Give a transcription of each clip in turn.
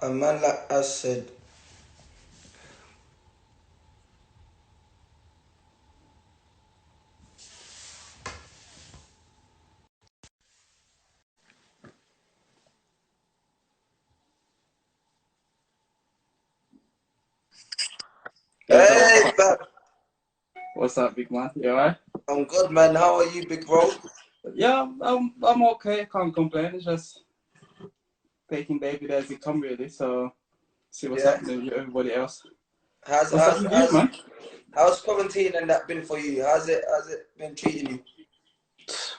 A man like us said, What's up? "Hey, Fab, What's up, big man? You alright? I'm good, man. How are you, big bro?" Yeah, I'm okay. Can't complain. It's just taking day by day as it come, really. So see what's Yeah. happening with everybody else. How's What's up how's with you, how's man? how's quarantine and that been for you? How's it been treating you?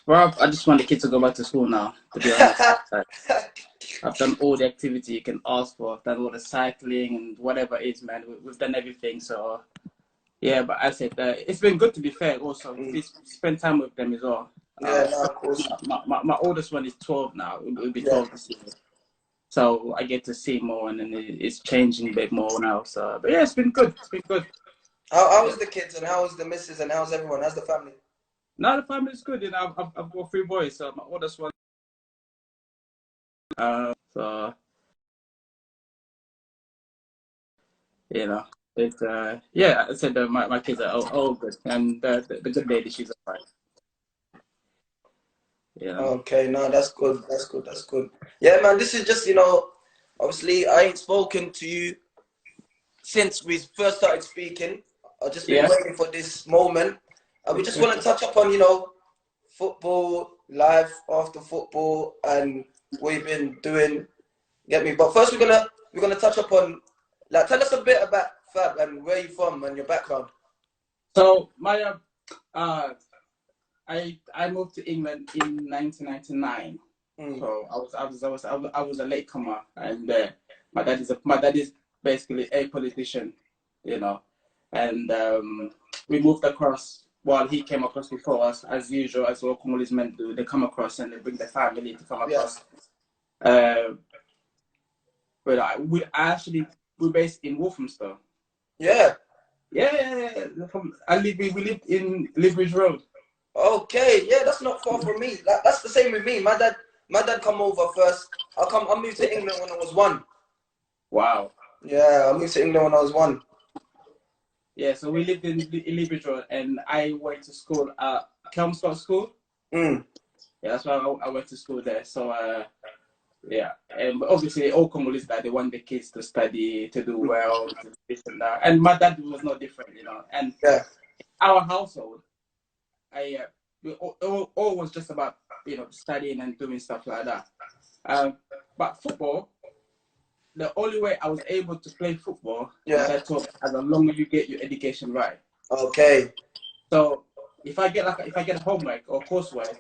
Bro, I just want the kids to go back to school now. To be honest, like, I've done all the activity you can ask for. I've done all the cycling and whatever it is, man. We've done everything. So yeah, but I said it's been good to be fair. Also, Mm. we spend time with them as well. Yeah, no, of course. My oldest one is 12 now. Will be Yeah. 12 this year. So I get to see more, and then it's changing a bit more now. So, but yeah, it's been good. It's been good. How's Yeah. the kids and how's the missus and how's everyone? How's the family? Now the family's good. You know, I've got three boys. So my oldest one. So you know, it's yeah. I said my kids are all good, and the good lady, she's alright. You know. Okay, no, that's good. That's good. That's good. Yeah, man. This is just obviously I ain't spoken to you since we first started speaking. I've just been Yeah. waiting for this moment. We just want to touch up on, football, life after football, and what you've been doing. Get me? But first, we're gonna touch up on, like, tell us a bit about Fab and where you from and your background. So my I moved to England in 1999. Mm. So I was a latecomer, and my dad is basically a politician, you know, and we moved across. Well, he came across before us, as usual, as all Congolese men do. They come across and they bring their family to come Yeah, across. But we're based in Walthamstow. yeah. Yeah. We lived in Liveridge Road. Okay, yeah. That's not far from me. That's the same with me. My dad come over first. I moved to England when I was one. Wow. Yeah, I moved to England when I was one. Yeah, so we lived in Liverpool Road, and I went to school at Kelmscott School. Mm. Yeah, that's why I went to school there. So, yeah, and but obviously, all Congolese that they want the kids to study, to do well, to this and that. And my dad was no different, you know. And Yeah. our household, we all was just about studying and doing stuff like that. But football, the only way I was able to play football, my Yeah. dad told me, as long as you get your education right. Okay. So if I get homework or coursework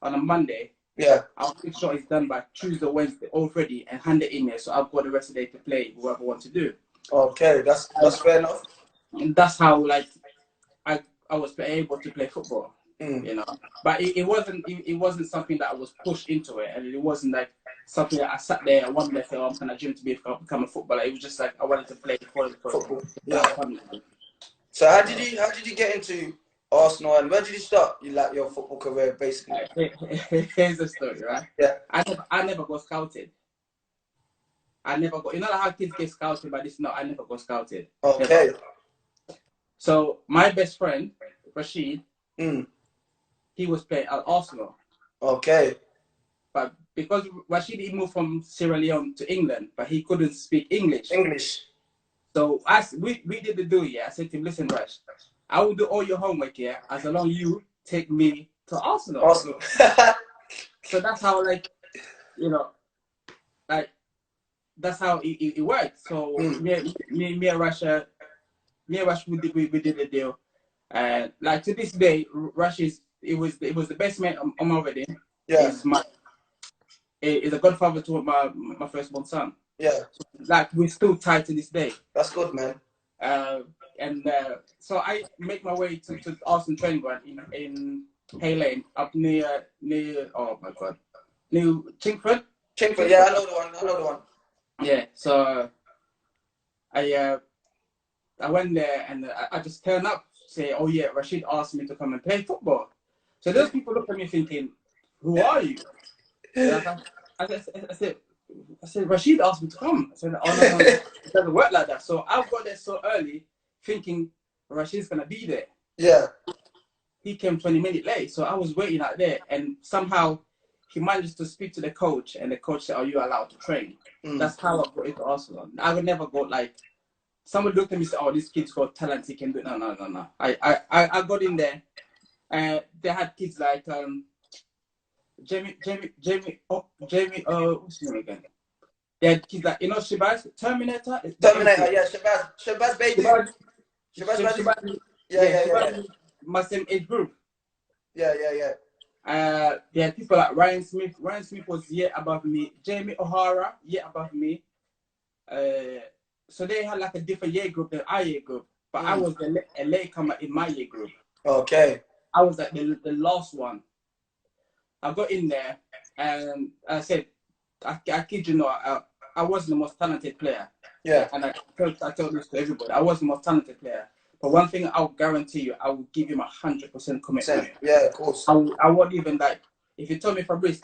on a Monday, Yeah. I'll make sure it's done by Tuesday, Wednesday already and hand it in there. So I've got the rest of the day to play whoever I want to do. Okay. That's fair enough. And that's how I I was able to play football, Mm. you know. But it wasn't something that I was pushed into it, and it wasn't like something that I sat there and one day said, "Oh, I'm gonna dream to become a footballer." It was just like I wanted to play for Football. to have Yeah. fun. So how did So, you how did you get into Arsenal and where did you start your football career basically? here's the story, right? Yeah. I never got scouted. I never got, how kids get scouted by this? No, I never got scouted. Never. Okay. So my best friend, Rashid, Mm. he was playing at Arsenal. Okay. But because Rashid, he moved from Sierra Leone to England, but he couldn't speak English. English. So we did the deal, yeah. I said to him, listen, Rash, I will do all your homework, yeah, as long as you take me to Arsenal. Arsenal. So that's how, you know, like, that's how it worked. So Mm. me and Russia, we did the deal. And like to this day, Rush it was the best man on my wedding. Yeah. Is a godfather to my firstborn son. Yeah. So, like we're still tied to this day. That's good, man. Uh, and so I make my way to Arsenal training ground in Hay Lane up near oh my god, near Chingford. Chingford. Yeah, Chingford. I know the one. I know the one. Yeah. So I uh, I went there and I just turned up, say, oh yeah, Rashid asked me to come and play football. So those people look at me thinking, who are you? And I said, I said, Rashid asked me to come. I said, oh, no, it doesn't work like that. So I got there so early thinking Rashid's going to be there. Yeah. He came 20 minutes late. So I was waiting out there. And somehow he managed to speak to the coach. And the coach said, are you allowed to train? That's how I got into Arsenal. I would never go like, someone looked at me and said, oh, this kid's got talent. He can do it. No. I got in there. They had kids like Jamie, what's his name again? They had kids like, you know, Shabazz, Terminator, yeah, Shabazz baby. Shabazz, Yeah. My same age group. Yeah. They had people like Ryan Smith. Ryan Smith was a year above me. Jamie O'Hara, year above me. So they had like a different year group than our year group. But I was a latecomer in my year group. Okay. I was like the last one. I got in there and I said, I kid you not, I wasn't the most talented player. Yeah. And I tell this to everybody. I wasn't the most talented player. But one thing I'll guarantee you, I will give you my 100% commitment. Yeah, of course. I won't even like, if you told me, Fabrice,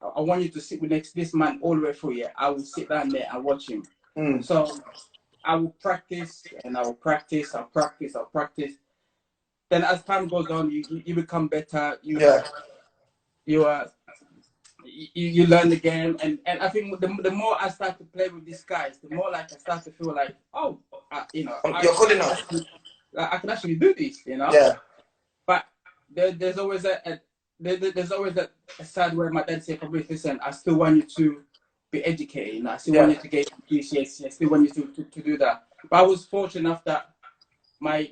I want you to sit with this man all the way through, yeah, I will sit down there and watch him. So I will practice and I will practice. I'll practice. Then as time goes on, you become better. You learn the game, and I think the more I start to play with these guys, the more like I start to feel like, oh, you know, you're good enough. I can actually do this, you know. Yeah. But there's always there's always a side where my dad said, Fabrice, listen, I still want you to be educated. You know, I still want you to get GCSE. I still want you to do that. But I was fortunate enough that my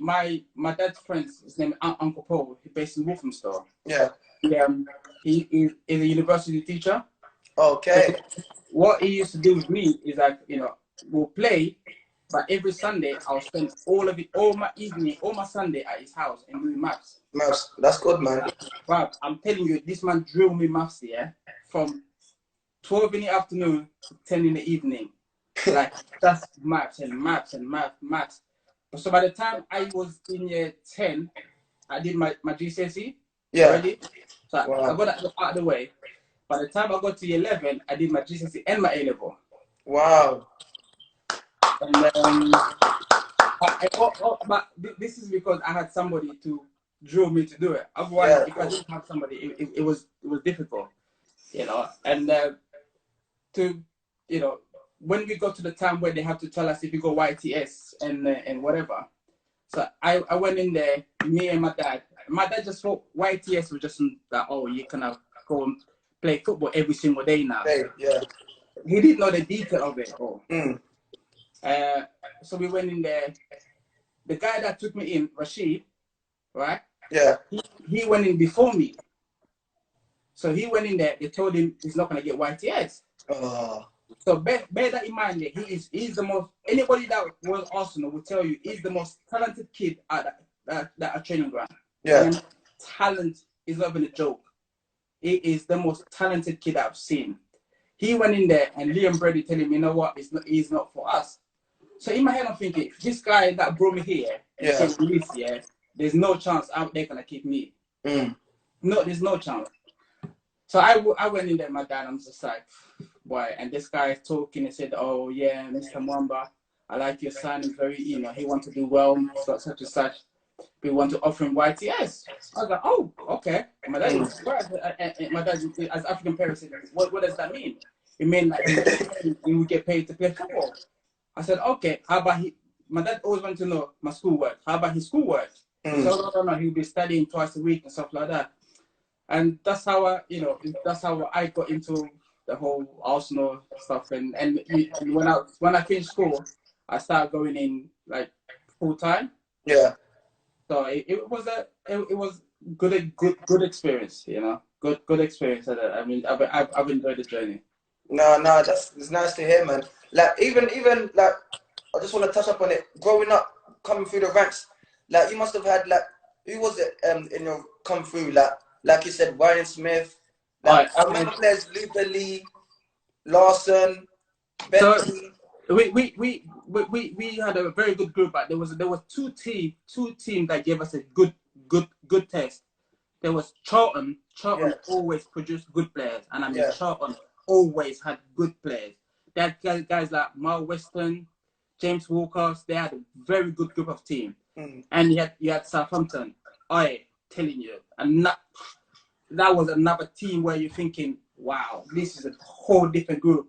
dad's friends, his name is Uncle Paul, he's based in Walthamstow. Yeah. He is a university teacher. Okay. So what he used to do with me is like, you know, we'll play, but every Sunday I'll spend all my evening, all my Sunday at his house and doing maths. Maths, that's good, man. But I'm telling you, this man drilled me maths, yeah, from 12 in the afternoon to 10 in the evening. Like, that's maths. So by the time I was in year 10, I did my GCSE already. So I got that out of the way. By the time I got to year 11, I did my GCSE and my A-level. Wow. And but this is because I had somebody to drill me to do it. Otherwise, if I didn't have somebody, it was difficult, you know. And you know, when we got to the time where they have to tell us if you go YTS and whatever. So I went in there, me and my dad. My dad just thought YTS was just that, oh, you can go and play football every single day now. Yeah. He didn't know the detail of it all. So we went in there. The guy that took me in, Rashid, right? Yeah. He went in before me. So he went in there. They told him he's not going to get YTS. So bear that in mind. He's the most. Anybody that was Arsenal will tell you he's the most talented kid at that training ground. Yeah. And talent is not even a joke. He is the most talented kid I've seen. He went in there and Liam Brady told him, you know what? He's not for us. So in my head, I'm thinking, this guy that brought me here, there's no chance they're gonna keep me. No, there's no chance. So I went in there, my dad. I'm just like, boy. And this guy is talking and said, oh yeah, Mr. Muamba, I like your son. He's very, you know, he wants to do well, such and such. We want to offer him YTS. I was like, oh, okay. My dad, as African parents, said, what does that mean? It means like he would get paid to play football. I said, okay. How about my dad always wanted to know my schoolwork. How about his schoolwork? So no, he'll be studying twice a week and stuff like that. And that's how I got into the whole Arsenal stuff. And when I finished school, I started going in like full time. Yeah. So it was good experience, you know, good experience. I mean, I've enjoyed the journey. No, it's nice to hear, man. Like even like I just want to touch up on it. Growing up, coming through the ranks, like you must have had like who was it in your come through like you said, Ryan Smith. Like, I remember players Luther Lee, Larson, Bentley. So we had a very good group, but there was two teams that gave us a good test. There was Charlton. Charlton always produced good players, and I mean Charlton always had good players. They had guys like Mal Weston, James Walker. They had a very good group of team. And you had Southampton. I telling you, and that was another team where you're thinking, wow, this is a whole different group.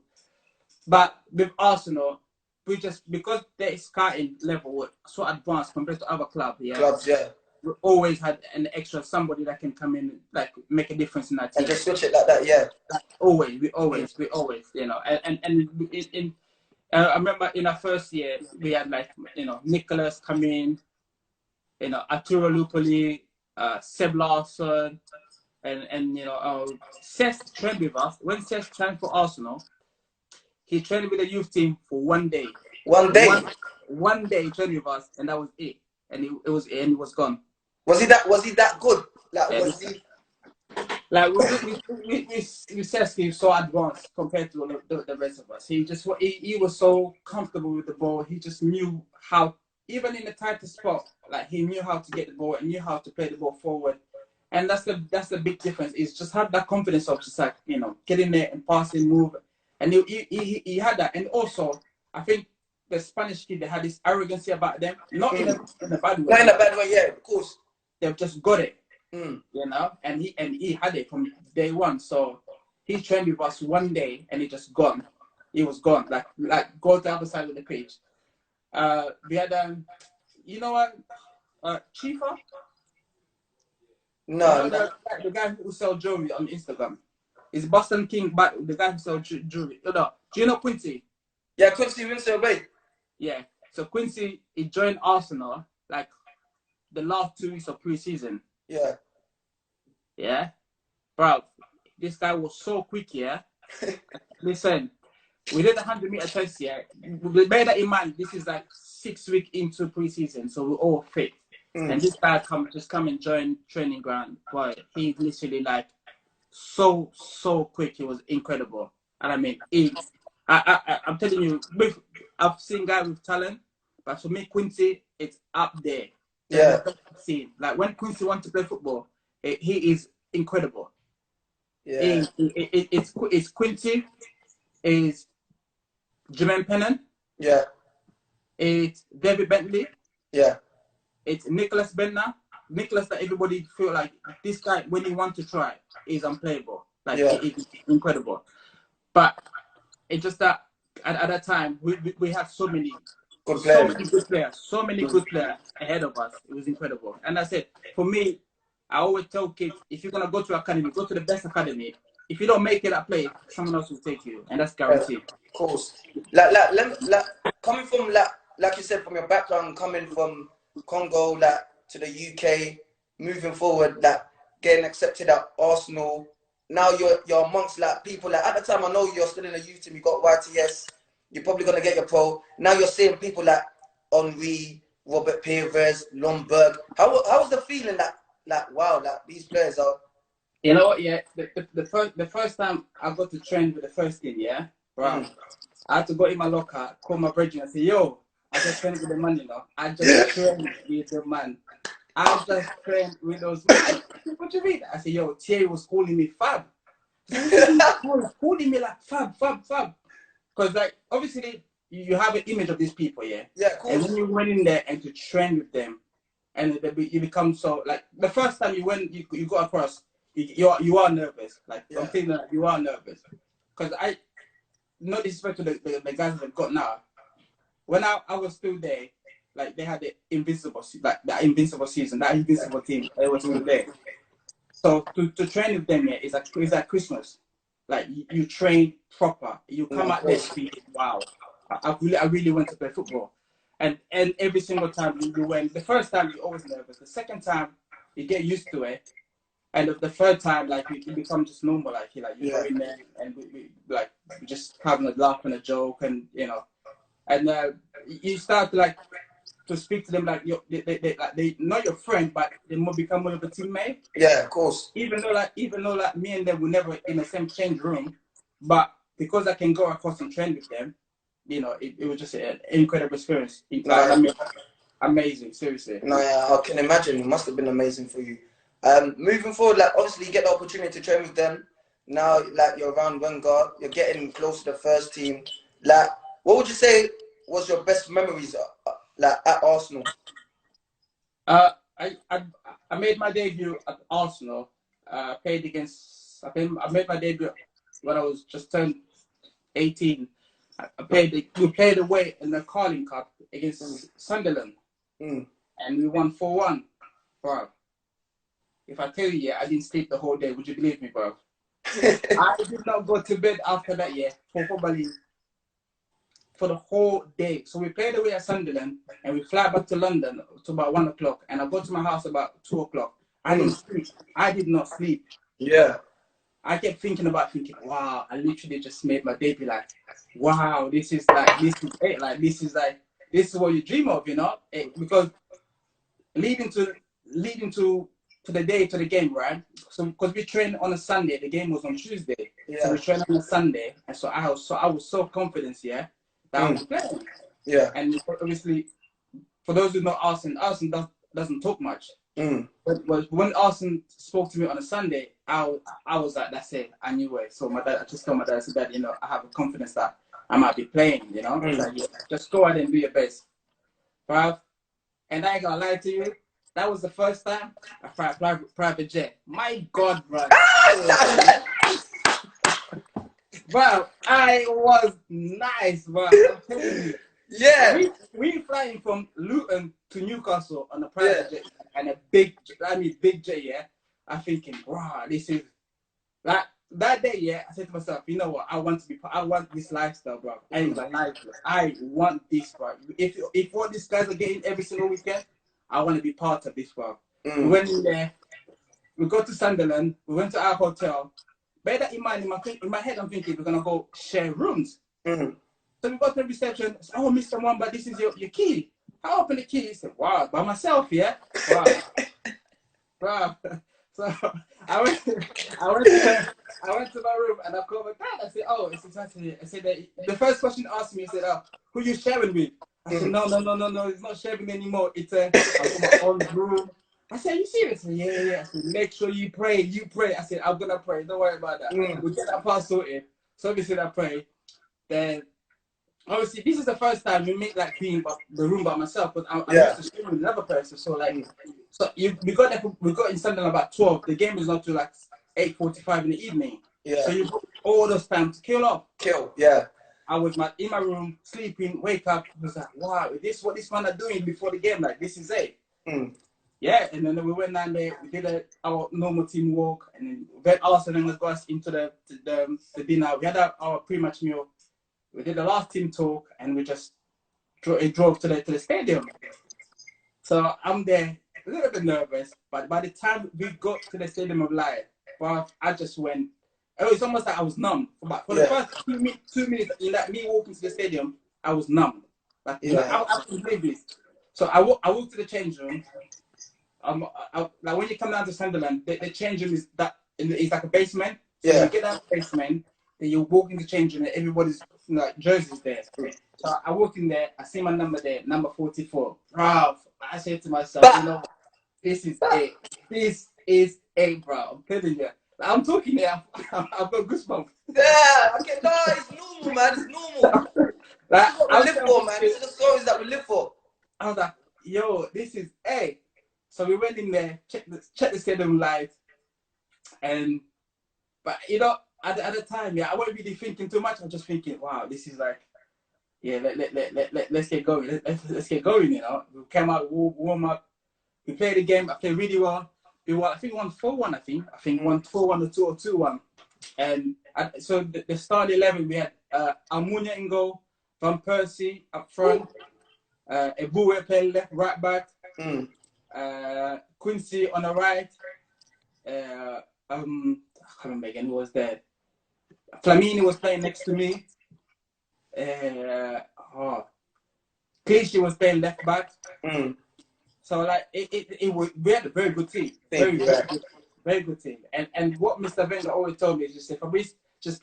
But with Arsenal, we just, because their scouting level was so advanced compared to other clubs, we always had an extra somebody that can come in, like make a difference in that team. And just switch it like that, yeah. Like, always, you know. I remember in our first year, we had like, you know, Nicholas come in, you know, Arturo Lupoli, Seb Larsson, and you know, Cesc trained with us. When Cesc trained for Arsenal, he trained with the youth team for 1 day. 1 day? One day he trained with us, and that was it. And he was gone. Was he that good? Like, yeah, was he? Like we Cesc, he was so advanced compared to the rest of us. He was so comfortable with the ball. He just knew how, even in the tightest spot, like he knew how to get the ball and knew how to play the ball forward. And that's the big difference. Is just have that confidence of just like, you know, getting there and passing, move. And he had that. And also, I think the Spanish kid, they had this arrogancy about them. Not in a bad way. Not in a bad way, yeah, of course. They've just got it. You know, and he had it from day one. So he trained with us 1 day and he just gone. He was gone. Like go to the other side of the pitch. We had you know what? Chifa? No, you know, the guy who sells jewelry on Instagram. He's Boston King, but the guy who sells jewelry. No. Do you know Quincy? Yeah, Quincy Winston, wait. Yeah. So Quincy, he joined Arsenal like the last 2 weeks of pre-season. Yeah. Yeah. Bro, this guy was so quick, yeah. Listen, we did a 100-meter test, yeah. Bear that in mind, this is like 6 weeks into pre-season, so we're all fit. And this guy come and join training ground. Boy, he literally like so quick. It was incredible. And I mean, I'm telling you, I've seen guys with talent, but for me, Quincy, it's up there. Yeah. See, like when Quincy wants to play football, he is incredible. Yeah. It's Quincy, is Jermaine Pennant. Yeah. It's David Bentley. Yeah. It's Nicholas Bentner. Nicholas, that everybody feel like this guy, when he wants to try, is unplayable. Like, it's incredible. But it's just that at that time, we had so many good players ahead of us. It was incredible. And I said, for me, I always tell kids, if you're going to go to academy, go to the best academy. If you don't make it that play, someone else will take you. And that's guaranteed. Of course. Like coming from, like you said, from your background, coming from Congo, like to the UK, moving forward, like getting accepted at Arsenal. Now you're amongst like people like at the time. I know you're still in the youth team. You got YTS. You're probably gonna get your pro. Now you're seeing people like Henri, Robert Pires, Lomberg. How was the feeling that like wow, like these players are? You know what? Yeah, the first time I got to train with the first team, yeah, bro. I had to go in my locker, call my brethren and say, yo, I just trained with the man, you know. I just trained with the man. I just trained with those men. What do you mean? I said, yo, Thierry was calling me Fab. He was calling me like Fab. Because, like, obviously, you have an image of these people, yeah? Yeah, of course. And when you went in there and to train with them, and you become so, like, the first time you went, you got across, you are nervous. Like, I'm thinking that you are nervous. Because no disrespect to the guys that I've got now. When I was still there, like they had the invincible season, that invincible team, they were still there. So to train with them, yeah, it's like Christmas. Like you train proper. You come out there thinking, wow, I really want to play football. And every single time you went, the first time you're always nervous. The second time you get used to it. And the third time, like, it becomes just normal. Like you go in there and we just having a laugh and a joke, and you know, and you start to speak to them like they not your friend, but they more become one of the teammate. Yeah, of course. Even though me and them were never in the same change room, but because I can go across and train with them, you know, it was just an incredible experience. Amazing, seriously. No, yeah, I can imagine. It must have been amazing for you. Moving forward, like obviously you get the opportunity to train with them. now, like, you're around Wenger, you're getting close to the first team. Like, what would you say was your best memories, like, at Arsenal? Uh, I made my debut at Arsenal. Played against. I made my debut when I was just turned 18. We played away in the Carling Cup against Sunderland, Mm. and we won 4-1. Bro, if I tell you, yeah, I didn't sleep the whole day. Would you believe me, bro? I did not go to bed after that, yeah, for probably for the whole day. So we played away at Sunderland, and we fly back to London to about 1 o'clock, and I got to my house about 2 o'clock. I didn't sleep. I did not sleep. Yeah. I kept thinking, wow, I literally just made my debut. Like, wow, this is it. Like, this is what you dream of, you know? Because leading to the day, to the game, right? So because we trained on a Sunday, the game was on Tuesday. Yeah. So we trained on a Sunday, and so I was so confident, yeah, that I was playing. Yeah. And obviously, for those who know Arsenal doesn't talk much. But when Arsenal spoke to me on a Sunday, I was like, that's it, I knew it. So I just told my dad, I said, Dad, you know, I have a confidence that I might be playing, you know. Like, yeah, just go out and do your best, bruv. And I ain't gonna lie to you, that was the first time I flew private jet. My God, bro. Bro, I was nice, bro. I'm telling you. Yeah. We flying from Luton to Newcastle on a private jet and a big jet, yeah. I'm thinking, wow, this is like that day, yeah. I said to myself, you know what? I want this lifestyle, bro. I want this, bro. If what these guys are getting every single weekend, I want to be part of this, bro. We went in there, we go to Sunderland, we went to our hotel. Bear that in mind, in my head, I'm thinking we're gonna go share rooms. So we got to the reception. Oh, Mr. Muamba, this is your key. I opened the key. He said, wow, by myself, yeah? Wow. Wow. So I went to my room and I called my dad. I said, oh, it's exactly. I said, the first question he asked me, he said, oh, who you sharing with? I said, no, it's not sharing anymore. I've got my own room. I said, are you serious? Said, yeah. I said, make sure you pray. I said, I'm going to pray. Don't worry about that. We'll get that part sorted. So obviously I pray. Then, obviously, this is the first time we make like being the room by myself, but I'm used to sharing with another person. So like, we got in Sunderland about 12. The game is not till like 8:45 in the evening. Yeah. So you got all those time to kill. Yeah. I was in my room sleeping, wake up, was like, wow, this is what this man are doing before the game. Like, this is it. Yeah, and then we went down there, we did our normal team walk, and then Arsenal got us into the dinner. We had our pre-match meal. We did the last team talk, and we just drove to the stadium. So I'm there, a little bit nervous, but by the time we got to the Stadium of Light, well, I just went. It was almost like I was numb. For the first 2 minutes in that me walking to the stadium, I was numb. Like, I couldn't believe this. So I walked to the change room. Like when you come down to Sunderland, the change room is like a basement. So you get down the basement, then you walk in the change room, and everybody's like jerseys there. So I walk in there, I see my number there, number 44. Bro, I said to myself, you know, this is it. This is it, bro. I'm telling you. Like, I'm talking here. I've got goosebumps. Yeah. Okay. No, it's normal, man. It's normal. Like, this is what we live for, man. This is the stories that we live for. I was like, yo, this is it. So we went in there, checked the stadium lights, but you know, at the time, yeah, I wasn't really thinking too much. I was just thinking, wow, this is like, yeah, let's get going. Let's get going, you know. We came out, warm up, we played the game. I played really well. I think we won 4-1. I think we won 4-1 or 2-1. And so the start 11, we had Almunia in goal, Van Persie up front, Eboué playing left, right back. Quincy on the right. I can't remember again who was there. Flamini was playing next to me. Clichy was playing left back. So like we had a very good team. Very good team. And what Mr. Wenger always told me is just say, Fabrice, just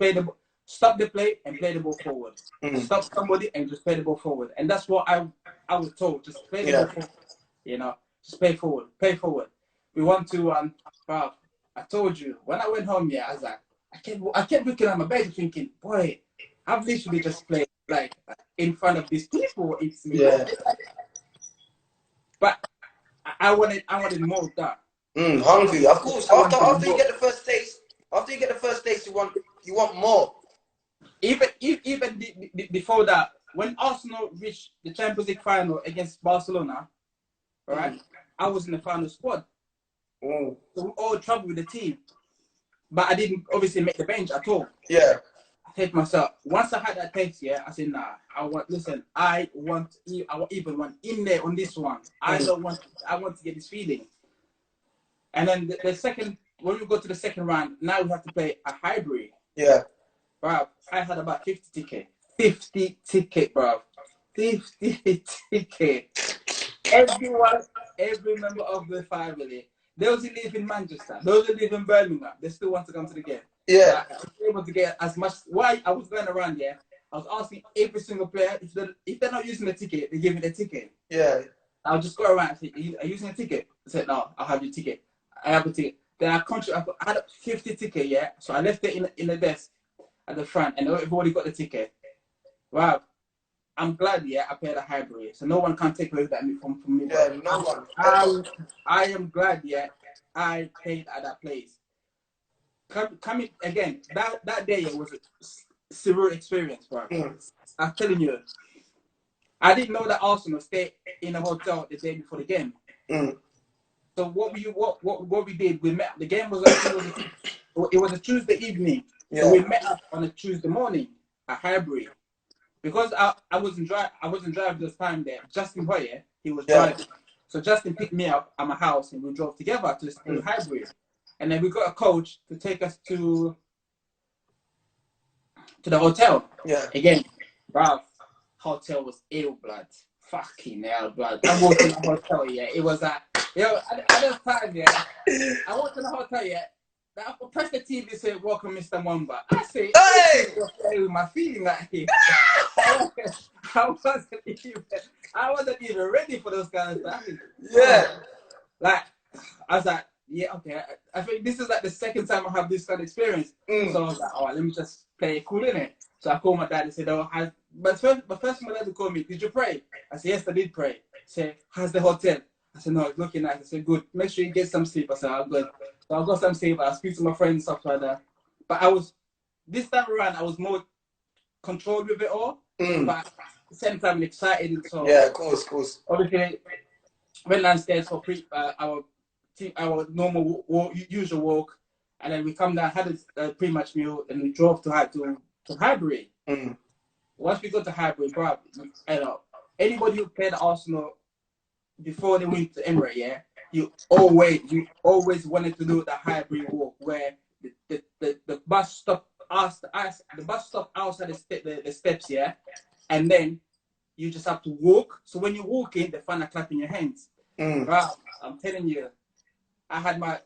stop the play and play the ball forward. Stop somebody and just play the ball forward. And that's what I was told. Just play the ball forward. You know. Just play forward. We want to, I told you, when I went home, yeah, I was like, I kept looking at my bed thinking, boy, I've literally just played like in front of these people. It's Yeah. But I wanted more of that. Hungry, of course. After you More. get the first taste, you want more. Even before that, when Arsenal reached the Champions League final against Barcelona, all right, I was in the final squad. So we all traveled with the team, but I didn't obviously make the bench at all. Yeah. I said to myself, once I had that taste, yeah, I said, nah, I even want in there on this one. I want to get this feeling. And then the second, when we go to the second round, now we have to play a hybrid. Yeah. Bro, I had about 50 tickets. 50 tickets, bro. 50 tickets. Every member of the family, those who live in Manchester, those who live in Birmingham, they still want to come to the game. Yeah. So I was able to get as much. Why I was going around there, I was asking every single player if they're not using the ticket, they give me the ticket. Yeah. I'll just go around and say, are you using a ticket? I said, no, I'll have your ticket. I have a ticket. Then I had 50 tickets, yeah. So I left it in the desk at the front, and everybody got the ticket. Wow. I'm glad, yeah, I paid a hybrid, so no one can take away that from me. Yeah, no one. I am glad, yeah, I paid at that place. Coming again, that day it was a surreal experience, bro. I'm telling you, I didn't know that Arsenal stayed in a hotel the day before the game. So what we did, we met. The game was it was a Tuesday evening, so we met up on a Tuesday morning at Highbury. Because I wasn't driving this time there. Justin Hoyer, he was driving. So Justin picked me up at my house and we drove together to Highbury. And then we got a coach to take us to the hotel. Yeah. Again, bro, hotel was ill blood. Fucking hell, blood. I walked in the hotel, yeah. It was at that time, yeah. I walked in the hotel, yeah. I pressed the TV, said, "Welcome, Mr. Muamba." I say, "Hey, with my feeling like here." I wasn't even ready for those kind of stuff. Yeah. Like, I was like, yeah, okay. I think this is like the second time I have this kind of experience. So I was like, all right, let me just play it cool, innit? So I called my dad and said, but first my dad called me, "Did you pray?" I said, "Yes, I did pray." He said, "How's the hotel?" I said, "No, it's looking nice." I said, "Good. Make sure you get some sleep." I said, "I'm good." So I got some sleep. I speak to my friends and stuff like that. But this time around, I was more controlled with it all. But at the same time, excited. And so yeah, of course. Obviously, went downstairs for our normal usual walk, and then we come down, had a pre-match meal, and we drove to Highbury. Once we got to Highbury, bro, anybody who played Arsenal before they went to Emirates, yeah, you always wanted to do the Highbury walk where the bus stop outside the steps, yeah, and then you just have to walk. So when you walk in, they find a clap in your hands. Bro, I'm telling you, I had my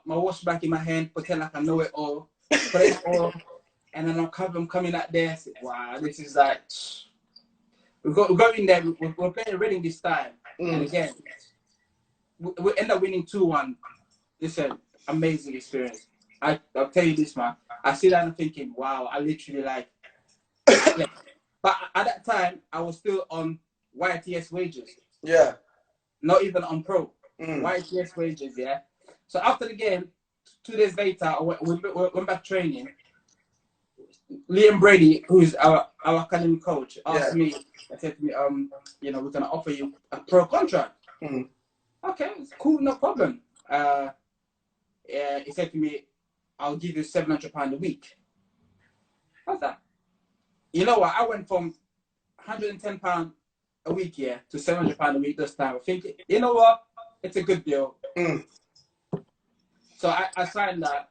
wash back in my hand, pretend like I know it all, play it all, and then I'm coming out there. Say, wow, this is like. We're going there. We're playing Reading this time, and again, we end up winning 2-1. Listen, amazing experience. I'll tell you this, man. I sit down and thinking, wow, I literally like. But at that time, I was still on YTS wages. Yeah. Not even on pro. YTS wages, yeah. So after the game, 2 days later, we went back training. Liam Brady, who's our academy coach, asked me. I said to me, we're gonna offer you a pro contract. Okay, it's cool, no problem. He said to me, "I'll give you £700 a week." What's that? You know what? I went from £110 a week, to £700 a week this time. I think, you know what? It's a good deal. So I signed that.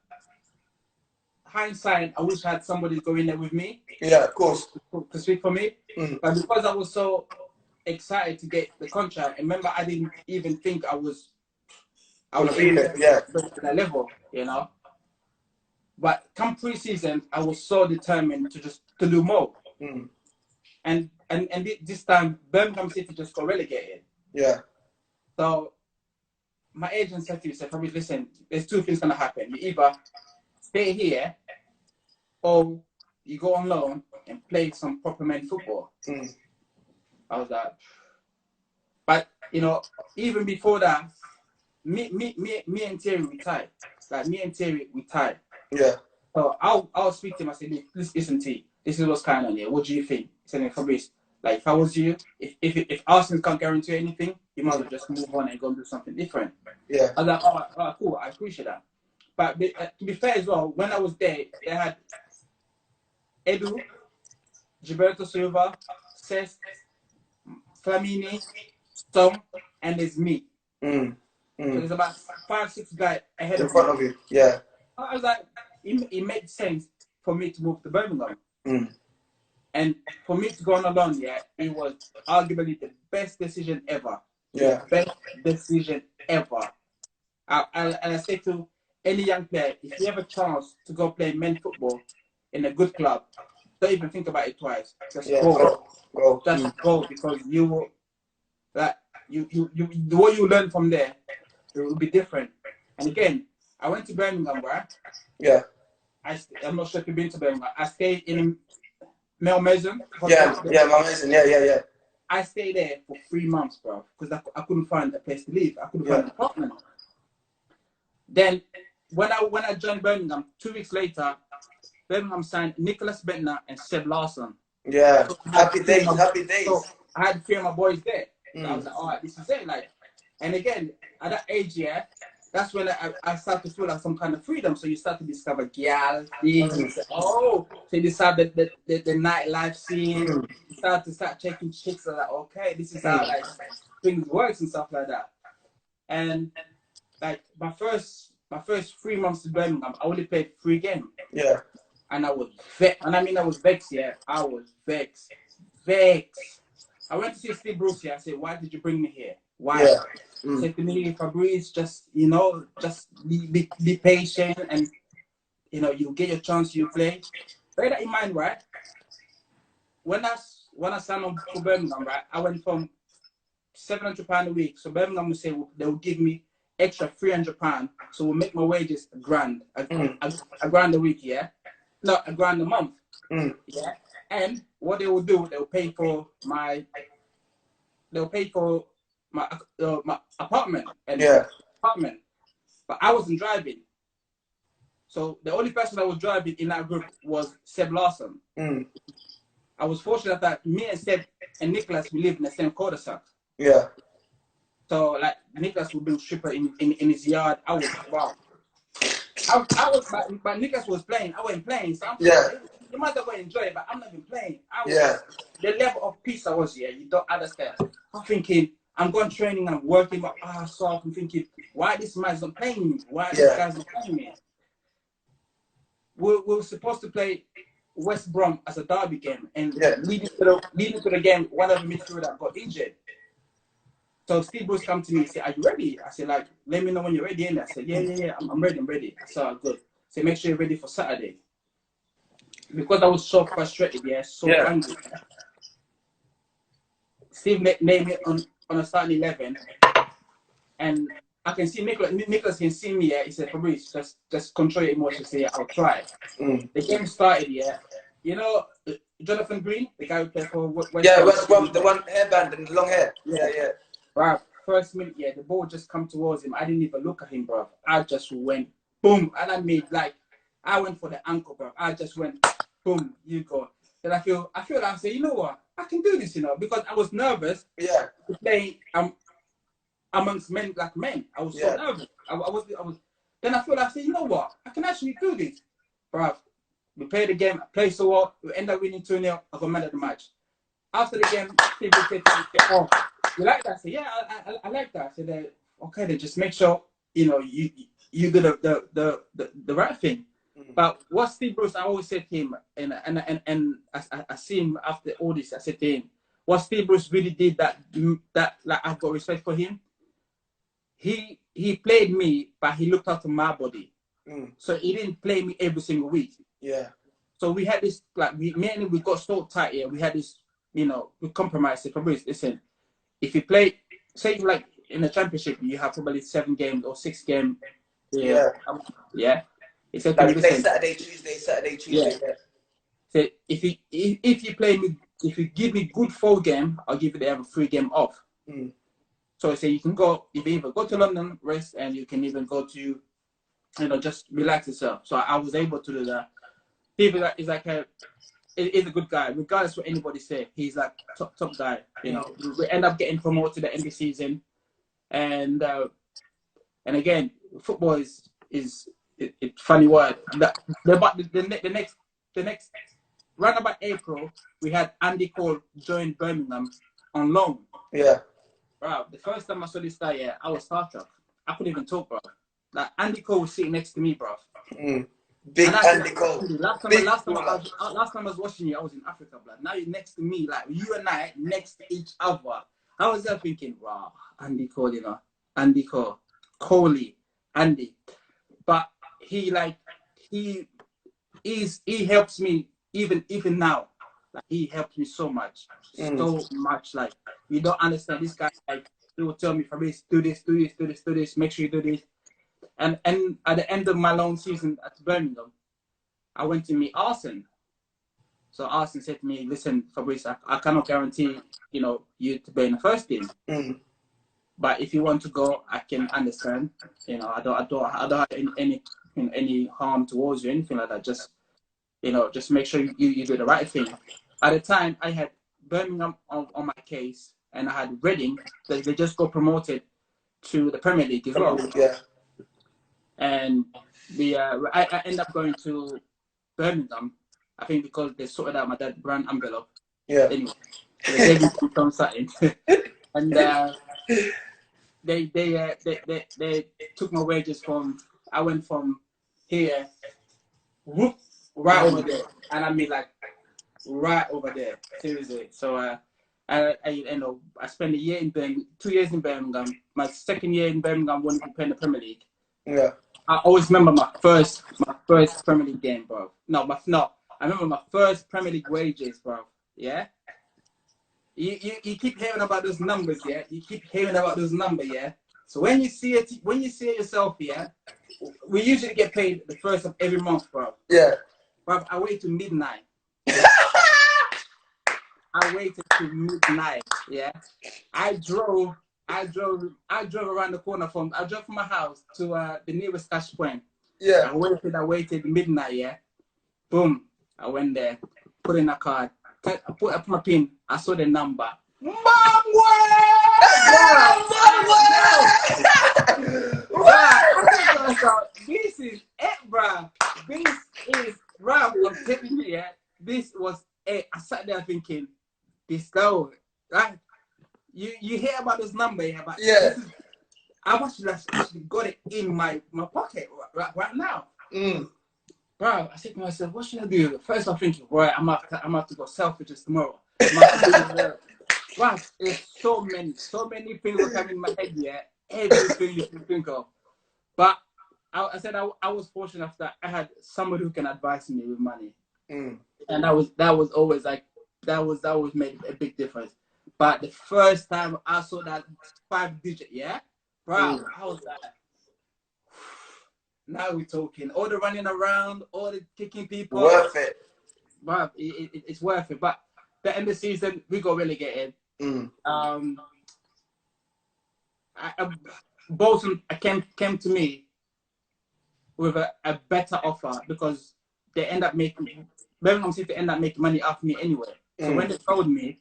Hindsight, I wish I had somebody go in there with me. Yeah, of course. To speak for me. But because I was so excited to get the contract, and remember, I didn't even think I was in that level, you know. But come pre-season, I was so determined to do more. And this time, Birmingham City just got relegated. Yeah. So my agent said to me, "Fabrice, listen, there's 2 things gonna happen. You either stay here, or you go on loan and play some proper men football. I was like, but you know, even before that, me and Terry we tied. Like me and Terry we tied. Yeah. So I'll speak to him. I said, listen, T, this is what's going on here. What do you think? He said, Fabrice, like if I was you, if Arsenal can't guarantee anything, you might as well just move on and go and do something different. Yeah. I was like, all right, cool, I appreciate that. But to be fair as well, when I was there, they had Edu, Gilberto Silva, Cesc, Flamini, Tom, and there's me. So there's about 5-6 guys ahead in front of you. Yeah. I was like, it made sense for me to move to Birmingham. And for me to go on alone, yeah, it was arguably the best decision ever. Yeah. The best decision ever. And I say to any young player, if you have a chance to go play men's football in a good club, don't even think about it twice. Just go. Just go, because you will, like, you what you learn from there, it will be different. And again, I went to Birmingham, right? Yeah. I'm not sure if you've been to Birmingham. I stayed in Malmaison. Malmaison. Yeah. I stayed there for 3 months, bro, because I couldn't find a place to live. I couldn't find an apartment. Then, when I joined Birmingham, 2 weeks later, Birmingham signed Nicholas Bentner and Seb Larsson. Yeah. So happy days. So I had 3 of my boys there. So I was like, all right, this is it. Like, and again, at that age, yeah, that's when I started to feel like some kind of freedom. So you start to discover things. So you decide the nightlife scene. You start checking chicks. Like, okay, this is how like things works and stuff like that. And like my first 3 months in Birmingham, I only played 3 games. Yeah. And I was vexed. And I mean, I was vexed. Yeah, I was vexed. I went to see Steve Bruce here. I said, why did you bring me here? Why? Yeah. He said to me, Fabrice, just be patient, and you get your chance, you play. Bear that in mind, right? When I signed on for Birmingham, right, I went from £700 a week. So Birmingham would say they would give me extra £300, so we'll make my wages a grand a week, yeah, no, a grand a month, yeah. And what they will do, they'll pay for my apartment apartment. But I wasn't driving, so the only person that was driving in that group was Seb Larsson. I was fortunate that me and Seb and Nicholas, we live in the same cul-de-sac. Yeah. So like Nicholas would do stripper in his yard. I was wow. I was, but Nicholas was playing. I wasn't playing. So I'm you might as well enjoy it, but I'm not even playing. The level of peace I was here, you don't understand. I'm thinking, I'm going training, I'm working my ass off. I'm thinking, why this man's not playing me? Why this guy's not playing me? We were supposed to play West Brom as a derby game, and leading to the game, one of the midfielders got injured. So Steve Bruce come to me and said, are you ready? I said, like, let me know when you're ready. And I said, yeah, I'm ready. I said, good. So make sure you're ready for Saturday. Because I was so frustrated, angry. Steve named me on a starting 11, and I can see Nicholas can see me. He said, Fabrice, just control your emotions. Say, I'll try. The game started. You know, Jonathan Green, the guy who played for West Brom, the one hairband and the long hair. Yeah. Right, first minute, the ball just come towards him. I didn't even look at him, bro. I just went boom, and I went for the ankle, bro. I just went boom. You go. Then I feel like I say, you know what? I can do this, because I was nervous. To play amongst men like men. I was so nervous. I was. Then I feel like I say, you know what? I can actually do this, bro. We played the game. I played so well. We end up winning 2-0. I got man of the match. After the game, people said, "Oh, you like that?" I said, "Yeah, I like that." I said, "Okay, then just make sure you do the right thing." But what Steve Bruce, I always said to him, and I see him after all this. I said to him, what Steve Bruce really did that like I've got respect for him. He played me, but he looked after my body. So he didn't play me every single week. Yeah. So we had this we got so tight here. We had this. We compromised. Fabrice, listen, if you play, say like in the championship, you have probably 7 games or 6 games. Yeah. He said to Like me, we play listen, Saturday, yeah. Tuesday. Yeah. So if you play me, if you give me good 4 game, I'll give you the other 3 game off. Mm. So I say you can either go to London, rest, and you can even go to, just relax yourself. So I was able to do that. People is like is a good guy, regardless what anybody say. He's like top guy. We end up getting promoted at the end of the season, and again, football is it's funny word. The next round about April, we had Andy Cole join Birmingham on loan. Yeah. Bro, the first time I saw this guy, yeah, I was starstruck. I couldn't even talk, bro. Like Andy Cole was sitting next to me, bro. Big Andy Cole. Last time I was watching you, I was in Africa, blood. Now you're next to me, like you and I next to each other. I was there thinking, wow, Andy Cole, Andy Cole, Coley, Andy. But he helps me even now. Like he helps me so much. Like you don't understand. This guy, like, he will tell me, Fabrice, do this, make sure you do this. And at the end of my loan season at Birmingham, I went to meet Arsene. So Arsene said to me, listen, Fabrice, I cannot guarantee, you to be in the first team. But if you want to go, I can understand. I don't have any harm towards you, anything like that. Just make sure you do the right thing. At the time, I had Birmingham on my case, and I had Reading. They just got promoted to the Premier League as well. Yeah. And I ended up going to Birmingham, I think because they sorted out my dad's brand envelope. Yeah. Anyway, so they gave me something. And they took my wages I went from here, whoop, right over there. And I mean, like, right over there. Seriously. So I spent a year in Birmingham, 2 years in Birmingham. My second year in Birmingham, when we played in the Premier League. Yeah. I always remember my first Premier League game, bro. I remember my first Premier League wages, bro. Yeah. You keep hearing about those numbers, yeah. You keep hearing about those numbers, yeah. So when you see it yourself, yeah, we usually get paid the first of every month, bro. Yeah. Bro, I waited to midnight. I waited to midnight, yeah. I drove around the corner I drove from my house to the nearest cash point. Yeah. I waited midnight, yeah. Boom. I went there, put in a card, I put my pin, I saw the number. This is it, bro. This is, bro, I'm telling you, yeah. This was it. I sat there thinking, this girl, right? You hear about this number, yeah, but I actually got it in my pocket right now. Bro, I said to myself, what should I do? First I'm thinking, right, I'm have to go Selfridges tomorrow. Wow, there's so many things that come in my head, yeah. Everything you can think of. But I said I was fortunate that I had somebody who can advise me with money. And that was always like, that always made a big difference. But the first time I saw that 5-digit, yeah, bro, I was like, now we're talking. All the running around, all the kicking people. Worth it. Bro, it's worth it. But the end of the season, we got relegated. Bolton came to me with a better offer because Birmingham City end up making money off me anyway. So when they sold me,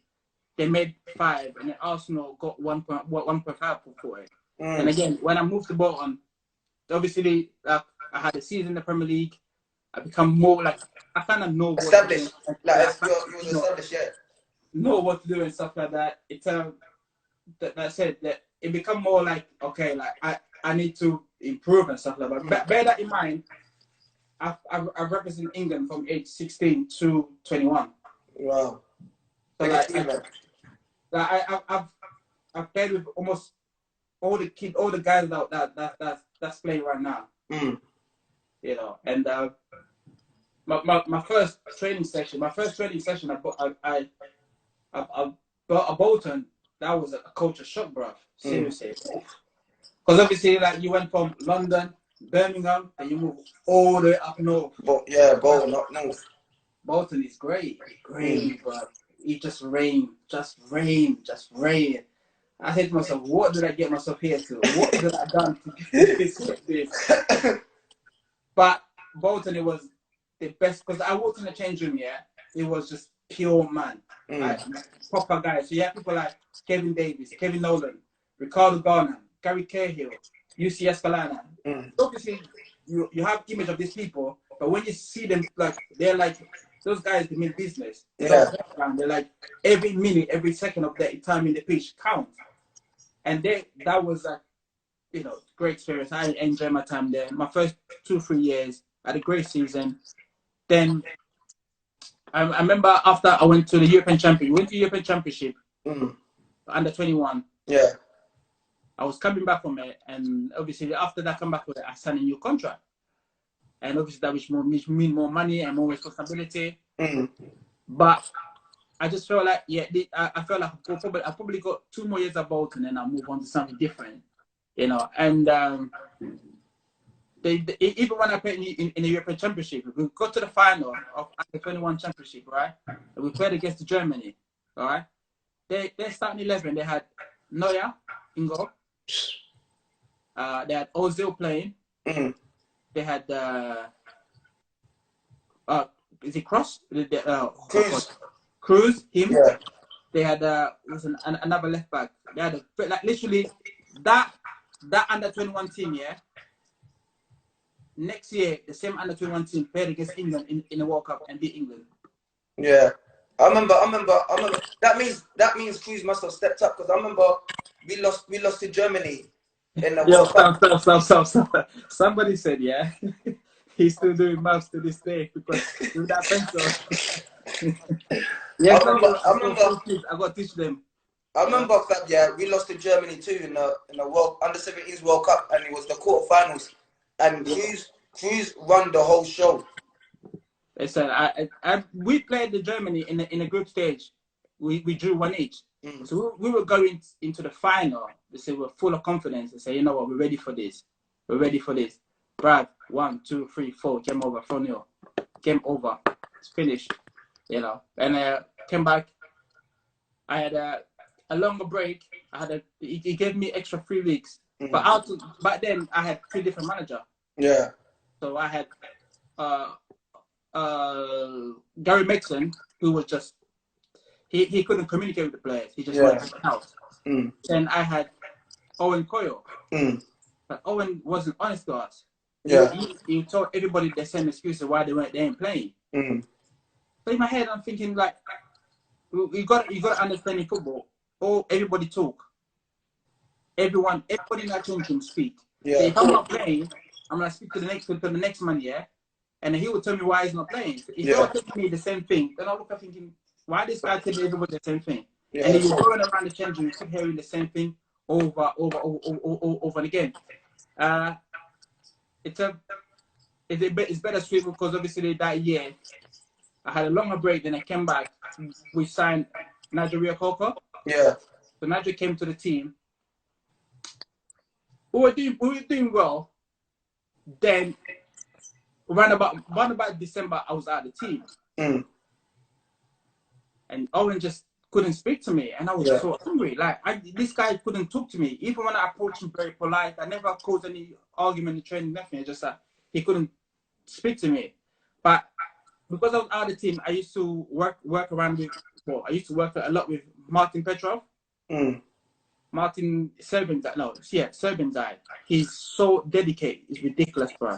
they made 5, and then Arsenal got 1.5 for it. And again, when I moved to Bolton, obviously, I had a season in the Premier League. I become more like, I kind of know established. What You was established, yeah. Know what to do and stuff like that. It that said that it become more like, okay, like I need to improve and stuff like that. But bear that in mind, I represent England from age 16 to 21. Wow. So I've played with almost all the guys that's playing right now. And my first training session, I bought a Bolton. That was a culture shock, bro. Seriously. Because obviously, like, you went from London, Birmingham, then you move all the way up north. But yeah, Bolton up north. Bolton is great, but it just rain. I said to myself, what did I get myself here to? What did I done to get this? But Bolton, it was the best because I walked in the change room. Yeah, it was just pure man, like proper guys. So you have people like Kevin Davis, Kevin Nolan, Ricardo Garner, Gary Cahill, UC Escalana. Obviously, you have image of these people, but when you see them, like they're like those guys. They mean business. They don't walk around. They're like every minute, every second of their time in the pitch counts. And that was like, you know, great experience. I enjoyed my time there. My first 2-3 years, I had a great season. Then I remember after I went to the European Championship, we went to the European Championship under 21. Yeah. I was coming back from it, and obviously after that, I come back with it, I signed a new contract. And obviously that which mean more money and more responsibility. But I just felt like, I felt like I probably got 2 more years at Bolton and I'll move on to something different, you know. And even when I played in the European Championship, we got to the final of the 21 Championship, right? And we played against Germany, all right? They starting 11, they had Neuer in goal. They had Ozil playing. They had is it Cross? Cruz, him. Yeah. They had another left back. They had like literally that under 21 team. Yeah. Next year, the same under 21 team played against England in the World Cup and beat England. Yeah, I remember. That means Cruz must have stepped up because I remember we lost to Germany in the World Cup. Stop. Somebody said, yeah, he's still doing maths to this day because with that pencil. Yeah, I got to teach them. I remember, Fab, yeah, we lost to Germany too in the World Under-17s World Cup, and it was the quarterfinals, and Cruz won the whole show. Listen, we played the Germany in the group stage. We drew 1 each. So we were going into the final. They say we're full of confidence. They say, you know what, we're ready for this. Brad, 1, 2, 3, 4, game over, 4-0. Game over. It's finished. You know, and came back. I had a longer break. He gave me extra 3 weeks. But back then I had 3 different managers. Yeah. So I had Gary Mixon, who was just he couldn't communicate with the players. He just wanted to come out. Then I had Owen Coyle. But Owen wasn't honest to us. Yeah. He told everybody the same excuses why they ain't playing. So in my head, I'm thinking like, you got to understand in football. Everybody talk. Everybody in that team can speak. Yeah. So if I'm not playing, I'm gonna speak to the next man, yeah, and he will tell me why he's not playing. So if you're telling me the same thing, then I'll look at thinking, why this guy telling everybody the same thing? Yeah. And then you're going around the change room, you keep hearing the same thing over and again. It's bittersweet because obviously that year I had a longer break. Then I came back. We signed Nigeria Coco. Yeah. So Nigeria came to the team. We were doing well. Then around about December, I was out of the team. And Owen just couldn't speak to me, and I was so angry. Like this guy couldn't talk to me, even when I approached him very polite. I never caused any argument in training, nothing. Just that he couldn't speak to me. But because I was out of the team, I used to work around with. Well, I used to work a lot with Martin Petrov. Martin Serbian guy. He's so dedicated. It's ridiculous, bro.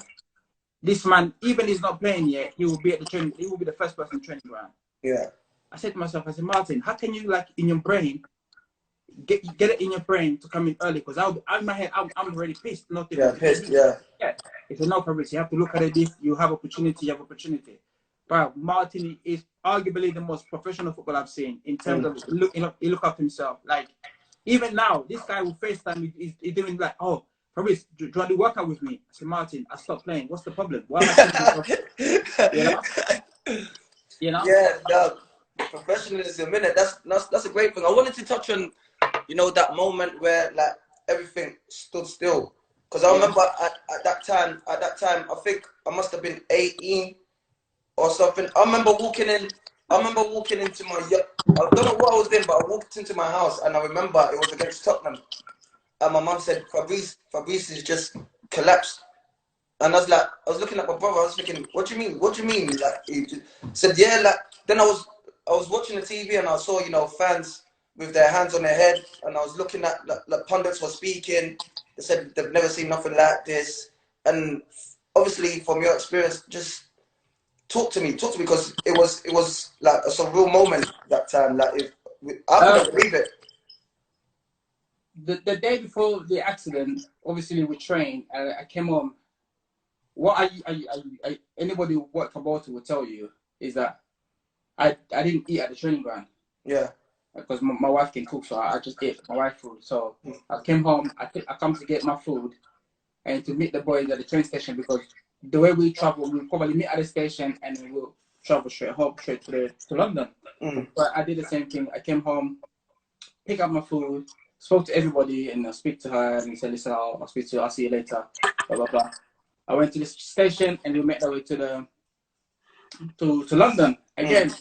This man, even he's not playing yet, he will be at the training. He will be the first person in training ground. Yeah. I said to myself, Martin, how can you, like, in your brain, get it in your brain to come in early? Because in my head, I'm already pissed. Pissed. Yeah. He said, no, Fabrice, you have to look at it. You have opportunity. But Martin is arguably the most professional footballer I've seen in terms of he look after himself. Like, even now, this guy will FaceTime. He's doing like, oh, Fabrice, do you want to work out with me? I said, Martin, I stopped playing. What's the problem? Why am I you know? Yeah, no. Professionalism, innit? That's a great thing. I wanted to touch on, that moment where like everything stood still. Because I remember at that time, I think I must have been 18 or something. I remember walking into my, I don't know what I was doing, but I walked into my house and I remember it was against Tottenham. And my mum said, Fabrice is just collapsed. And I was looking at my brother, I was thinking, what do you mean? What do you mean? Like, he just said, yeah, like, then I was watching the TV and I saw, you know, fans with their hands on their head, and I was looking at, the pundits were speaking, they said they've never seen nothing like this. And obviously from your experience, just talk to me, because it was like a surreal moment that time. Like, I couldn't believe it. The day before the accident, obviously we trained, and I came home. What anybody who worked for Bolton will tell you is that I didn't eat at the training ground. Yeah. Because my wife can cook, so I just ate my wife's food. So I came home, I come to get my food and to meet the boys at the train station, because the way we travel, we'll probably meet at the station and then we'll travel straight to London. But I did the same thing. I came home, pick up my food, spoke to everybody, and I speak to her and said, listen, I'll speak to you, I'll see you later, blah, blah, blah. I went to the station and we met our way to London. Again,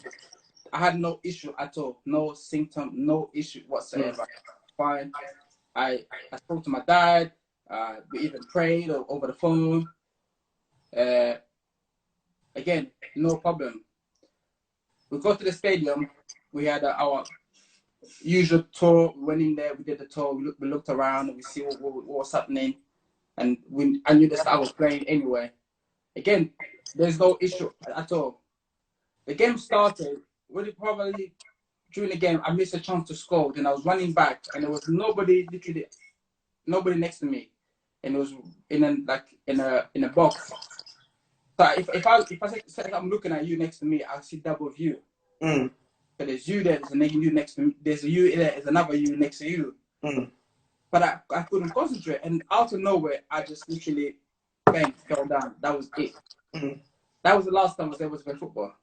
I had no issue at all, no symptom, no issue whatsoever. Fine. I spoke to my dad. We even prayed over the phone. Again, no problem. We go to the stadium. We had our usual tour. We went in there. We did the tour. We looked around and we see what was happening. And I knew that I was playing anyway. Again, there's no issue at all. The game started. Probably during the game, I missed a chance to score. Then I was running back, and there was nobody next to me, and it was in a box. So if I say I'm looking at you next to me, I see double view. So there's you there, there's another you next to me. There's a you there, there's another you next to you. But I couldn't concentrate, and out of nowhere, I just literally fell down. That was it. That was the last time I was able to play football.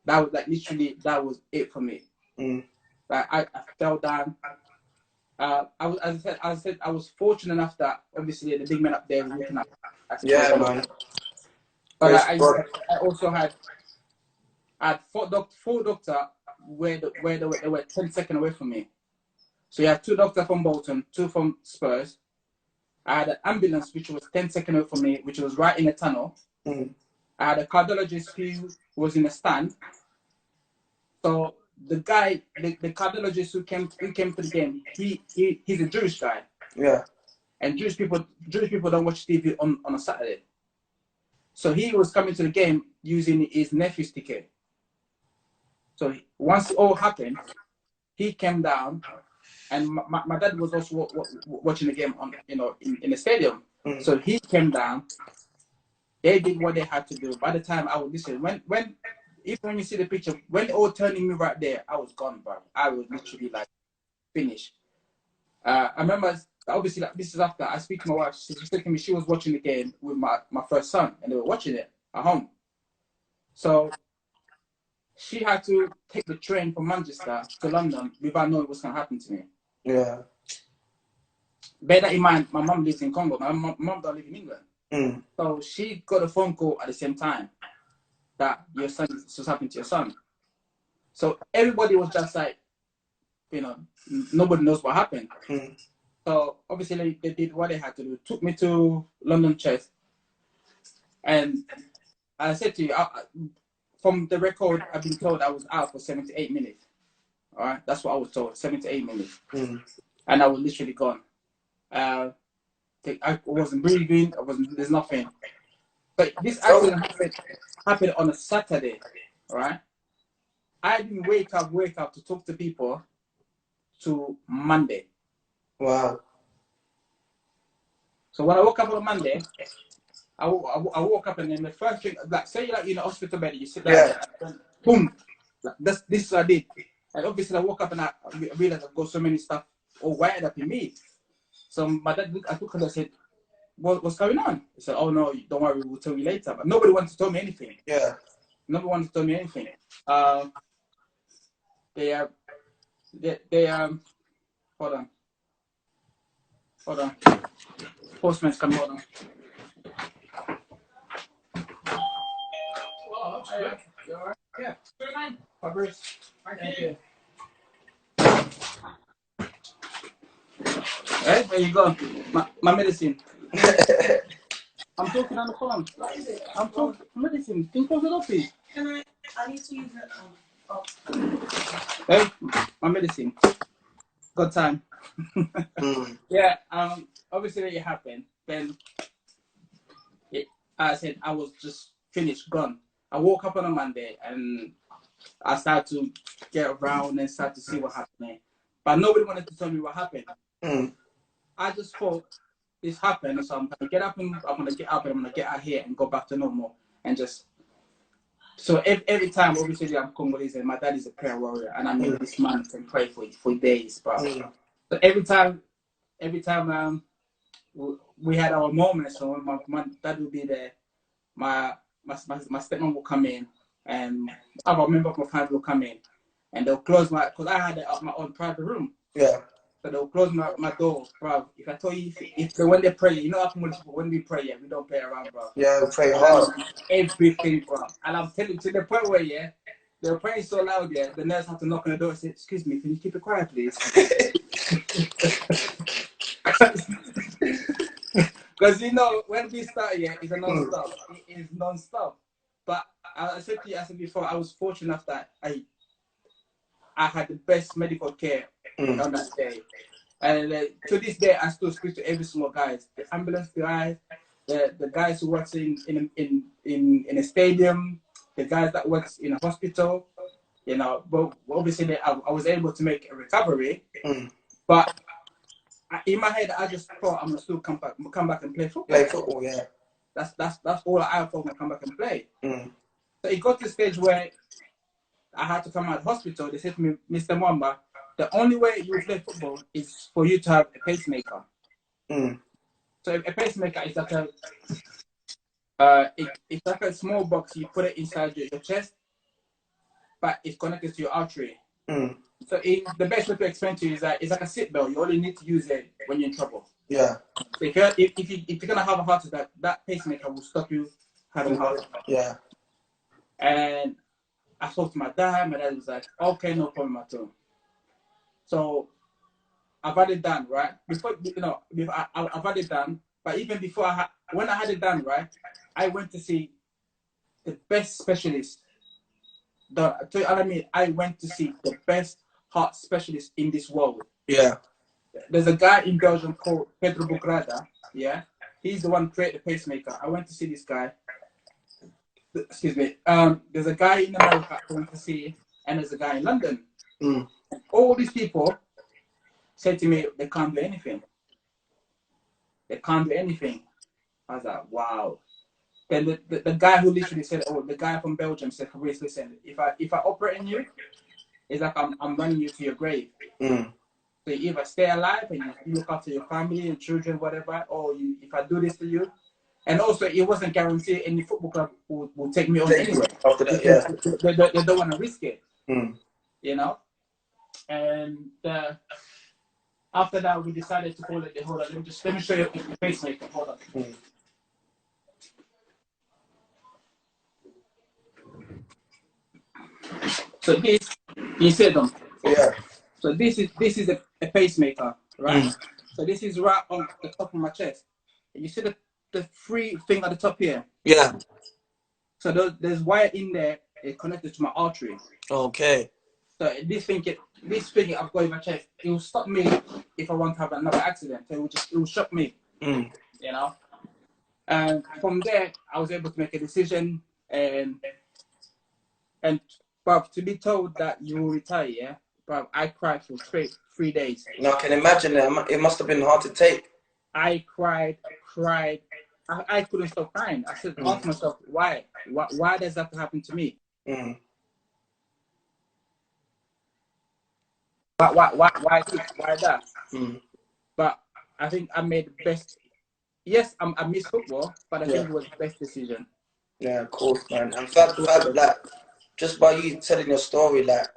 That was that was it for me. Like I fell down. As I said, I was fortunate enough that obviously the big man up there was looking at. Yeah, man. But I also had four doctors where they were 10 seconds away from me. So you have 2 doctors from Bolton, 2 from Spurs. I had an ambulance which was 10 seconds away from me, which was right in a tunnel. I had a cardiologist who was in a stand. So the guy, the cardiologist who came to the game, he's a Jewish guy. Yeah. And Jewish people don't watch TV on a Saturday. So he was coming to the game using his nephew's ticket. So once it all happened, he came down, and my dad was also watching the game in the stadium. So he came down. They did what they had to do. By the time I would listen, even when you see the picture, when they all turning me right there, I was gone, bro. I was literally like finished. I remember, obviously, like, this is after I speak to my wife. She said to me she was watching the game with my first son, and they were watching it at home. So she had to take the train from Manchester to London without knowing what's going to happen to me. Yeah. Bear that in mind, my mum lives in Congo. My mum don't live in England. So she got a phone call at the same time that your son is just happening to your son. So everybody was just like, nobody knows what happened. So obviously they did what they had to do. Took me to London Chest. And I said to you, from the record, I've been told I was out for 7 to 8 minutes. All right, that's what I was told, 7 to 8 minutes. And I was literally gone. I wasn't breathing. There's nothing. But this accident happened on a Saturday, all right? I didn't wake up to talk to people to Monday. Wow. So when I woke up on Monday, I woke up, and then the first thing, like, say you're like in a hospital bed, you sit there, and boom, like, this is what I did. And obviously I woke up and I realized I've got so many stuff all wired up in me. So my dad, I took her and I said, what's going on? He said, oh no, don't worry, we'll tell you later. But nobody wanted to tell me anything. Yeah. Nobody wanted to tell me anything. They hold on. Hold on. Postman's coming. Hold on. Oh, that's good. You all right? Yeah. Good, man. Fabrice. Thank you. Hey, there you go. My medicine. I'm talking on the phone. What is it? I'm talking medicine. Can you close it up, please? I need to use it. Oh. Hey, my medicine. Got time. Yeah. Obviously it happened. Then I said I was just finished, gone. I woke up on a Monday and I started to get around and start to see what happened. But nobody wanted to tell me what happened. I just thought this happened, so I'm gonna get up and I'm gonna get up and I'm gonna get out here and go back to normal and just. So every time, obviously, I'm Congolese and my dad is a prayer warrior, and I meet this man and pray for days. But so every time we had our moments, so my dad would be there, my stepmom will come in, and other member of my family will come in, and they'll close because I had my own private room. Yeah. So they'll close my door, bro. If I tell you, if when they pray, you know, when we pray, yeah, we don't play around, bro. Yeah, we pray hard. Everything, bro. And I'm telling you, to the point where, yeah, they're praying so loud, yeah, the nurse had to knock on the door and say, "Excuse me, can you keep it quiet, please?" Because, you know, when we start, yeah, it's a non-stop. It is non-stop. But I said to you, I said before, I was fortunate enough that I had the best medical care on that day. And to this day, I still speak to every single guy. The ambulance guys, the guys who work in a stadium, the guys that work in a hospital, you know. But obviously, I was able to make a recovery. But in my head, I just thought I'm gonna still come back and play football. Play football, yeah. That's all I thought. I'm gonna come back and play. So it got to the stage where I had to come out of hospital. They said to me, "Mr. Muamba, the only way you play football is for you to have a pacemaker." So a pacemaker is like it's like a small box. You put it inside your chest, but it's connected to your artery. So the best way to explain to you is that it's like a seatbelt. You only need to use it when you're in trouble. Yeah. So if you're gonna have a heart attack, that pacemaker will stop you having a heart attack. Yeah. And I spoke to my dad. My dad was like, "Okay, no problem at all." So I've had it done, right? Before, you know, I've had it done. But even before when I had it done, right, I went to see the best specialist. I went to see the best heart specialist in this world. Yeah. There's a guy in Belgium called Pedro Bugrada. Yeah. He's the one who created the pacemaker. I went to see this guy. Excuse me. There's a guy in America I went to see, and there's a guy in London. All these people said to me, they can't do anything. They can't do anything. I was like, wow. Then the guy who literally said, the guy from Belgium said, "Fabrice, listen, if I operate on you, it's like I'm running you to your grave. So you either stay alive and you look after your family and children, whatever, or if I do this to you." And also, it wasn't guaranteed any football club will take me on anyway. After that, yeah. They don't want to risk it, you know. And after that, we decided to hold it. Hold on, let me show you the pacemaker. Hold on. So this, you see them? Yeah. So this is a pacemaker, right? So this is right on the top of my chest. And you see the free thing at the top here? Yeah. So there's wire in there connected to my artery. Okay. So this thing I've got in my chest, it will stop me if I want to have another accident. So it will shock me. You know? And from there, I was able to make a decision but to be told that you will retire, yeah, but I cried for 3 days. No, I can imagine that. It must have been hard to take. I cried. I couldn't stop crying. I said, ask myself, why? Why does that happen to me? But why that? But I think I made the best. Yes, I miss football, but I think it was the best decision. Yeah, of course, man. And Fab, like, just by you telling your story, like,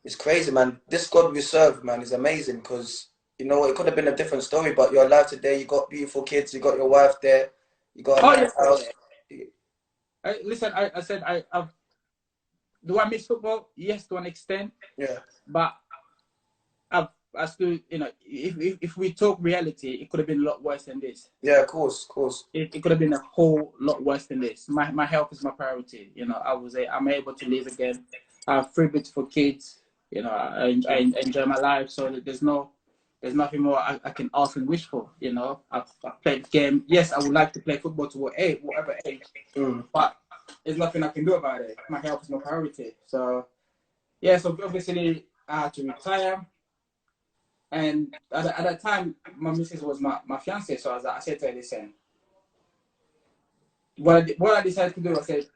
it's crazy, man. This God we serve, man, is amazing, because you know, it could have been a different story, but you're alive today. You got beautiful kids. You got your wife there. You got a nice house. Listen, I said I've. Do I miss football? Yes, to an extent. Yeah. But I still, you know, if we talk reality, it could have been a lot worse than this. Yeah, of course, of course. It could have been a whole lot worse than this. My health is my priority. You know, I'm able to live again. I have 3 beautiful kids. You know, I enjoy my life. So there's nothing more I can ask and wish for. You know, I've played the game. Yes, I would like to play football to whatever age, but there's nothing I can do about it. My health is my priority. So yeah, so obviously I had to retire. And at that time, my missus was my fiance. So I said to her, listen, what I decided to do, I said,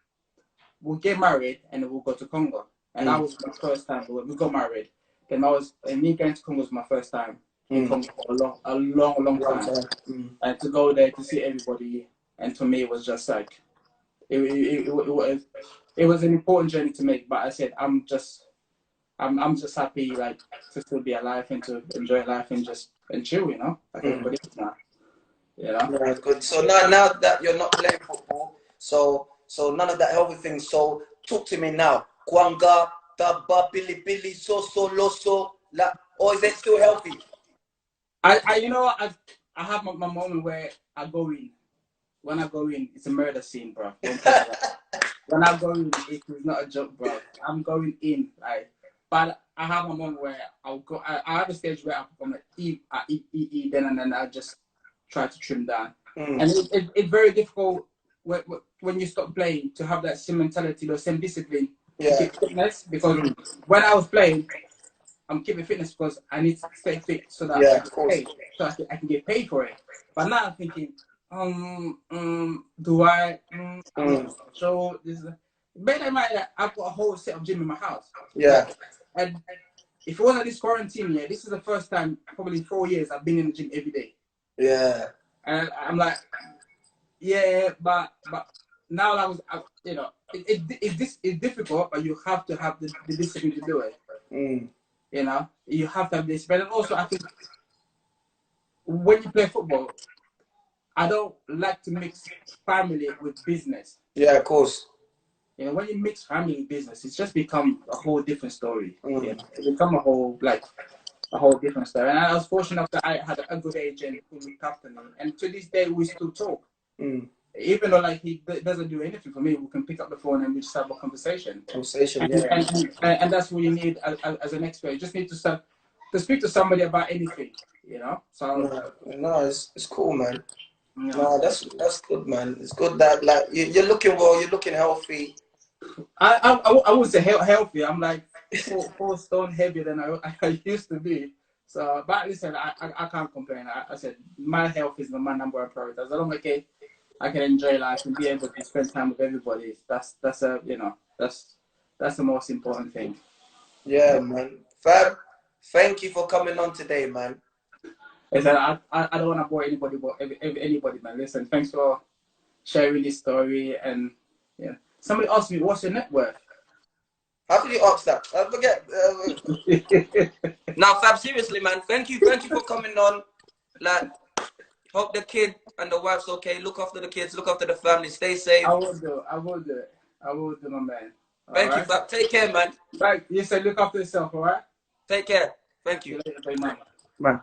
we'll get married and we'll go to Congo. And that was my first time. We got married. Then me going to Congo was my first time in Congo for a long time. And to go there to see everybody, and to me it was just like, it was an important journey to make. But I said, I'm just happy, like, to still be alive and to enjoy life and chill, you know, like everybody else now. You know? Yeah, good. So now that you're not playing football, so none of that healthy things. So talk to me now. Kwanga, Taba, Billy, Soso, Loso, or is it still healthy? You know, I have my moment where I go in. When I go in, it's a murder scene, bro. When I go in, it's not a joke, bro. I'm going in, like. But I have a moment where I'll go. I have a stage where I'm like, eat, then and then I just try to trim down. And it's very difficult when you stop playing to have that same mentality, the same discipline to keep fitness. Because when I was playing, I'm keeping fitness because I need to stay fit so that I can get paid for it. But now I'm thinking, do I? I'm not sure. Bear in mind that I've got a whole set of gym in my house. Yeah. And if it wasn't this quarantine, this is the first time, probably in 4 years, I've been in the gym every day. Yeah. And I'm like, yeah, but now you know, it's difficult, but you have to have the discipline to do it. You know, you have to have this. But also, I think when you play football, I don't like to mix family with business. Yeah, of course. You know, when you mix family and business, it's just become a whole different story. You know? It's become a whole different story. And I was fortunate that I had a good agent who looked after me. And to this day, we still talk. Even though like he doesn't do anything for me, we can pick up the phone and we just have a conversation. And that's what you need as an expert. You just need to speak to somebody about anything. You know. So no, it's cool, man. Yeah. No, that's good, man. It's good that like you're looking well, you're looking healthy. I would say healthy. I'm like 4 stone heavier than I used to be. So, but listen, I can't complain. I said my health is my number one priority. As long as I can enjoy life and be able to spend time with everybody, that's the most important thing. Yeah, man. Fab, thank you for coming on today, man. Listen, I don't want to bore anybody, man. Listen, thanks for sharing this story. And yeah, somebody asked me, what's your net worth? How did you ask that? I forget. Now, Fab, seriously, man, thank you for coming on. Like, hope the kid and the wife's okay. Look after the kids, look after the family, stay safe. I will do, my man. Thank you, Fab. Take care, man. Right, you said look after yourself, all right? Take care. Thank you. Bye.